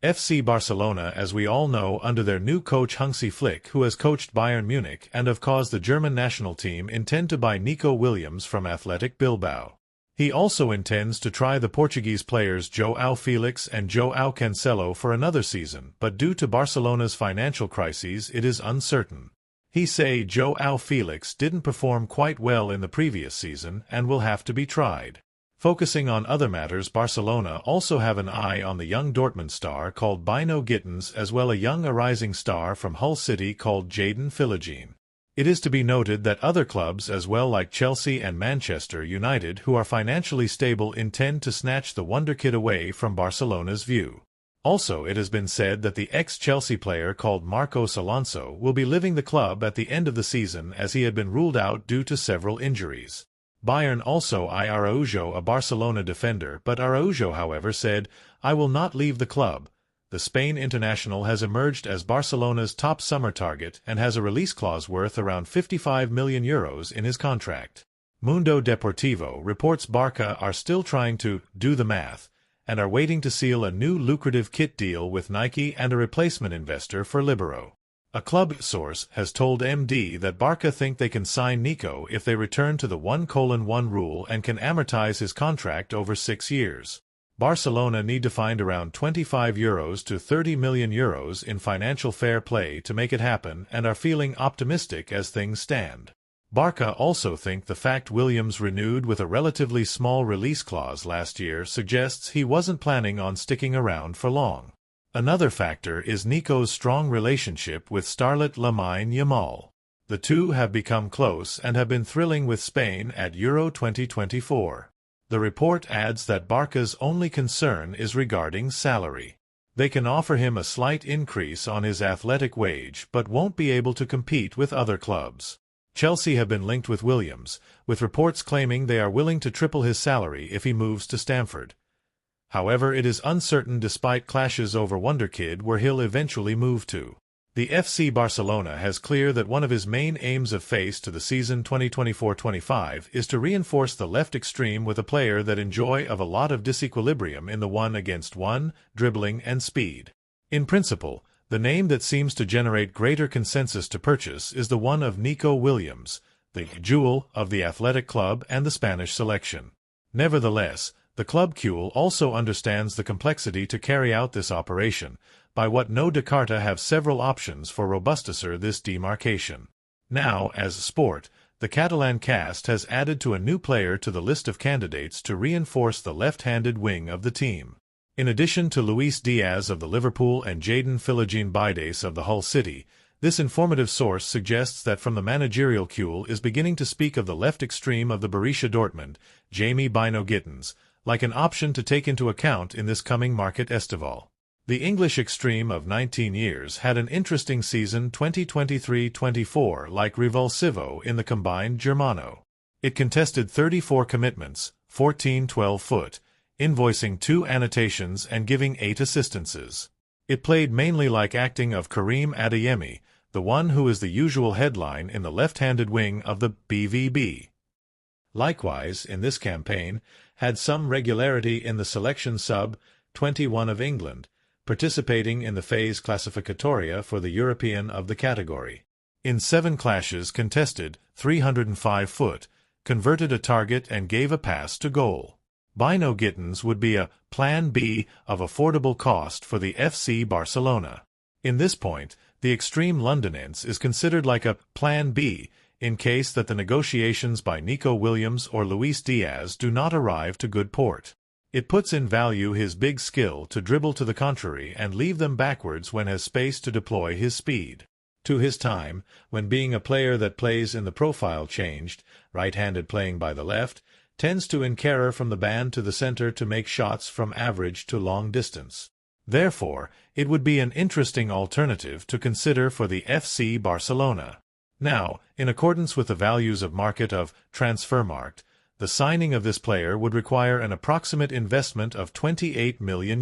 FC Barcelona, as we all know, under their new coach Hansi Flick, who has coached Bayern Munich and have caused the German national team, intend to buy Nico Williams from Athletic Bilbao. He also intends to try the Portuguese players João Felix and João Cancelo for another season, but due to Barcelona's financial crises it is uncertain. He say João Felix didn't perform quite well in the previous season and will have to be tried. Focusing on other matters, Barcelona also have an eye on the young Dortmund star called Bino Gittens, as well a young arising star from Hull City called Jadon Philogene. It is to be noted that other clubs as well, like Chelsea and Manchester United, who are financially stable, intend to snatch the wonderkid away from Barcelona's view. Also, it has been said that the ex-Chelsea player called Marcos Alonso will be leaving the club at the end of the season, as he had been ruled out due to several injuries. Bayern also eye Araujo, a Barcelona defender, but Araujo, however, said, "I will not leave the club." The Spain international has emerged as Barcelona's top summer target and has a release clause worth around €55 million in his contract. Mundo Deportivo reports Barca are still trying to do the math and are waiting to seal a new lucrative kit deal with Nike and a replacement investor for Libero. A club source has told MD that Barca think they can sign Nico if they return to the 1:1 rule and can amortize his contract over 6 years. Barcelona need to find around €25 to €30 million in financial fair play to make it happen and are feeling optimistic as things stand. Barca also think the fact Williams renewed with a relatively small release clause last year suggests he wasn't planning on sticking around for long. Another factor is Nico's strong relationship with starlet Lamine Yamal. The two have become close and have been thrilling with Spain at Euro 2024. The report adds that Barca's only concern is regarding salary. They can offer him a slight increase on his athletic wage but won't be able to compete with other clubs. Chelsea have been linked with Williams, with reports claiming they are willing to triple his salary if he moves to Stamford. However, it is uncertain despite clashes over wonderkid where he'll eventually move to. The FC Barcelona has clear that one of his main aims of face to the season 2024-25 is to reinforce the left extreme with a player that enjoy of a lot of disequilibrium in the 1-against-1, dribbling and speed. In principle, the name that seems to generate greater consensus to purchase is the one of Nico Williams, the jewel of the athletic club and the Spanish selection. Nevertheless, the club Cule also understands the complexity to carry out this operation, by what no Descartes have several options for robusticer this demarcation. Now, as sport, the Catalan cast has added to a new player to the list of candidates to reinforce the left-handed wing of the team. In addition to Luis Diaz of the Liverpool and Jadon Philogene Bidace of the Hull City, this informative source suggests that from the managerial Cule is beginning to speak of the left extreme of the Borussia Dortmund, Jamie Bino Gittens, like an option to take into account in this coming market estival. The English extreme of 19 years had an interesting season 2023-24 like Revulsivo in the combined Germano. It contested 34 commitments, 14 12-foot, invoicing 2 annotations and giving 8 assistances. It played mainly like acting of Karim Adeyemi, the one who is the usual headline in the left-handed wing of the BVB. Likewise, in this campaign, had some regularity in the selection sub-21 of England, participating in the phase classificatoria for the European of the category. In 7 clashes contested, 305-foot, converted a target and gave a pass to goal. Bino Gittens would be a Plan B of affordable cost for the FC Barcelona. In this point, the extreme Londonense is considered like a Plan B in case that the negotiations by Nico Williams or Luis Diaz do not arrive to good port. It puts in value his big skill to dribble to the contrary and leave them backwards when has space to deploy his speed. To his time, when being a player that plays in the profile changed, right-handed playing by the left, tends to encarer from the band to the center to make shots from average to long distance. Therefore, it would be an interesting alternative to consider for the FC Barcelona. Now, in accordance with the values of market of Transfermarkt, the signing of this player would require an approximate investment of €28 million.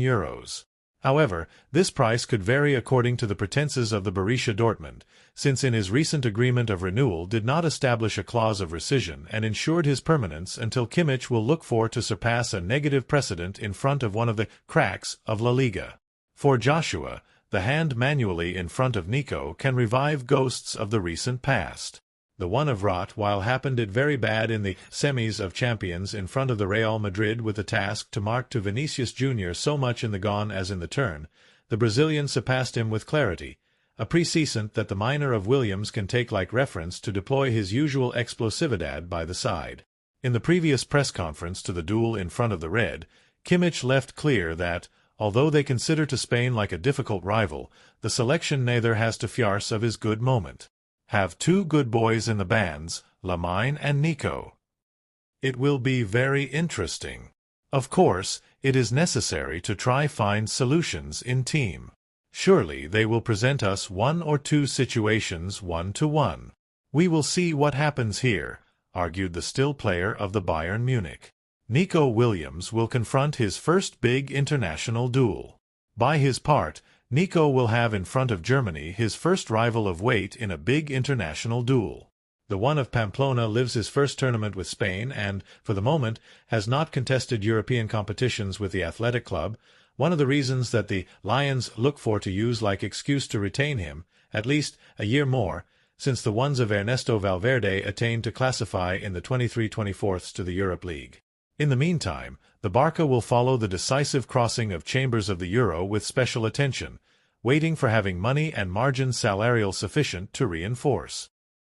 However, this price could vary according to the pretenses of the Borussia Dortmund, since in his recent agreement of renewal did not establish a clause of rescission and ensured his permanence until Kimmich will look for to surpass a negative precedent in front of one of the cracks of La Liga. For Joshua, the hand manually in front of Nico can revive ghosts of the recent past. The one of While happened it very bad in the semis of champions in front of the Real Madrid with the task to mark to Vinicius Jr. so much in the gone as in the turn, the Brazilian surpassed him with clarity, a precedent that the minor of Williams can take like reference to deploy his usual explosividad by the side. In the previous press conference to the duel in front of the Red, Kimmich left clear that, although they consider to Spain like a difficult rival, the selection neither has to farce of his good moment. Have two good boys in the bands, Lamine and Nico. It will be very interesting. Of course, it is necessary to try find solutions in team. Surely they will present us one or two situations 1-to-1. We will see what happens here, argued the still player of the Bayern Munich. Nico Williams will confront his first big international duel. By his part, Nico will have in front of Germany his first rival of weight in a big international duel. The one of Pamplona lives his first tournament with Spain and, for the moment, has not contested European competitions with the athletic club, one of the reasons that the Lions look for to use like excuse to retain him, at least a year more, since the ones of Ernesto Valverde attained to classify in the 23-24 to the Europe League. In the meantime, the Barca will follow the decisive crossing of chambers of the Euro with special attention, waiting for having money and margin salarial sufficient to reinforce.